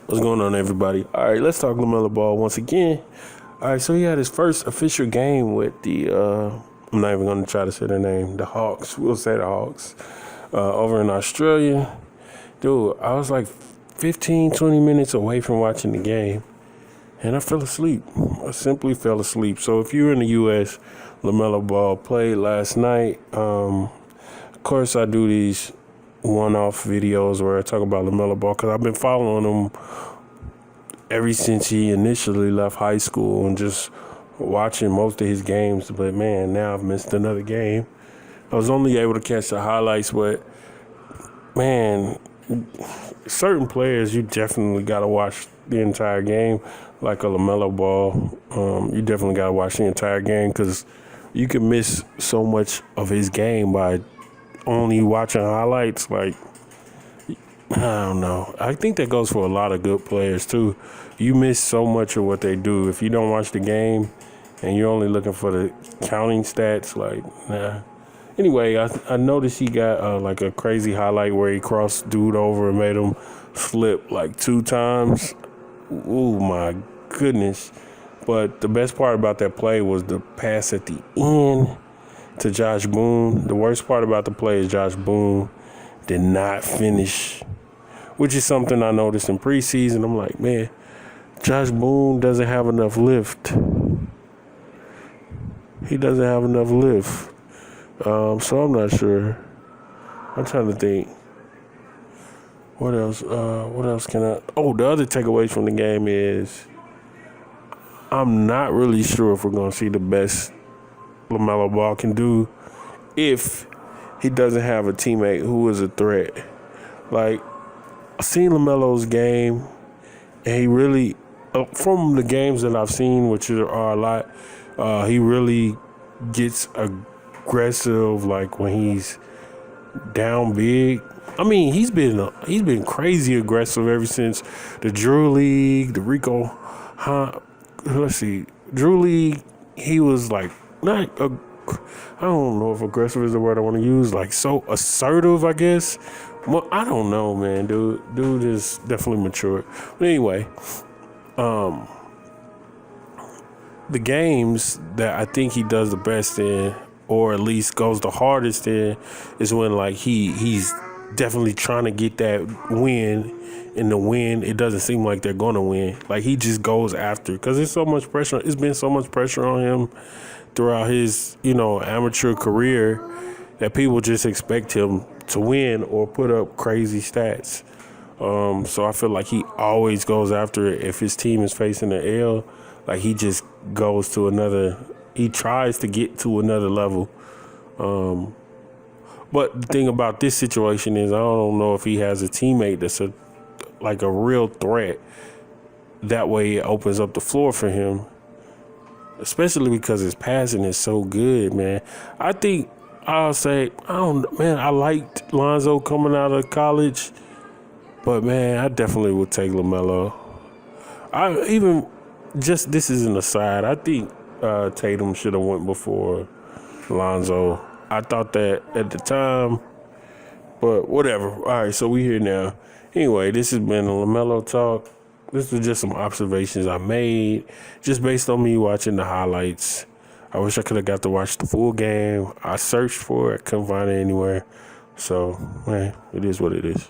What's going on, everybody? All right, let's talk Lamelo Ball once again. All right, so he had his first official game with the, I'm not even going to try to say their name, the Hawks. We'll say the Hawks. Over in Australia. Dude, I was like 15, 20 minutes away from watching the game, and I fell asleep. I simply fell asleep. So if you're in the U.S., Lamelo Ball played last night. Of course, I do these one-off videos where I talk about Lamelo Ball because I've been following him ever since he initially left high school and just watching most of his games. But man, now I've missed another game. I was only able to catch the highlights, but man, certain players you definitely got to watch the entire game. Like a Lamelo Ball, you definitely got to watch the entire game because you can miss so much of his game by only watching highlights. Like, I don't know. I think that goes for a lot of good players too. You miss so much of what they do if you don't watch the game and you're only looking for the counting stats. Like, nah. Anyway, I noticed he got like a crazy highlight where he crossed dude over and made him flip like 2 times. Oh my goodness. But the best part about that play was the pass at the end to Josh Boone. The worst part about the play is Josh Boone did not finish, which is something I noticed in preseason. I'm like, man, Josh Boone doesn't have enough lift. He doesn't have enough lift. So I'm not sure. I'm trying to think. What else? What else can I? Oh, the other takeaways from the game is I'm not really sure if we're going to see the best Lamelo Ball can do if he doesn't have a teammate who is a threat. Like, I've seen Lamelo's game, and he really, from the games that I've seen, which are a lot, he really gets aggressive, like when he's down big. I mean, he's been crazy aggressive ever since the Drew League, the Rico. Drew League. He was like not. I don't know if aggressive is the word I want to use. Like so assertive, I guess. Well, I don't know, man. Dude is definitely mature. But anyway, the games that I think he does the best in, or at least goes the hardest in, is when like he's definitely trying to get that win. In the win, it doesn't seem like they're gonna win. Like he just goes after, because there's so much pressure. It's been so much pressure on him throughout his, amateur career that people just expect him to win or put up crazy stats. So I feel like he always goes after it. If his team is facing an L, like he just goes to another. He tries to get to another level. But the thing about this situation is I don't know if he has a teammate that's like a real threat. That way it opens up the floor for him, especially because his passing is so good, man. I think I'll say, I liked Lonzo coming out of college, but man, I definitely would take Lamelo. This is an aside, I think Tatum should have went before Lonzo. I thought that at the time, but whatever. All right, so we here now. Anyway, this has been a Lamelo Talk. This was just some observations I made just based on me watching the highlights. I wish I could have got to watch the full game. I searched for it, couldn't find it anywhere. So, man, it is what it is.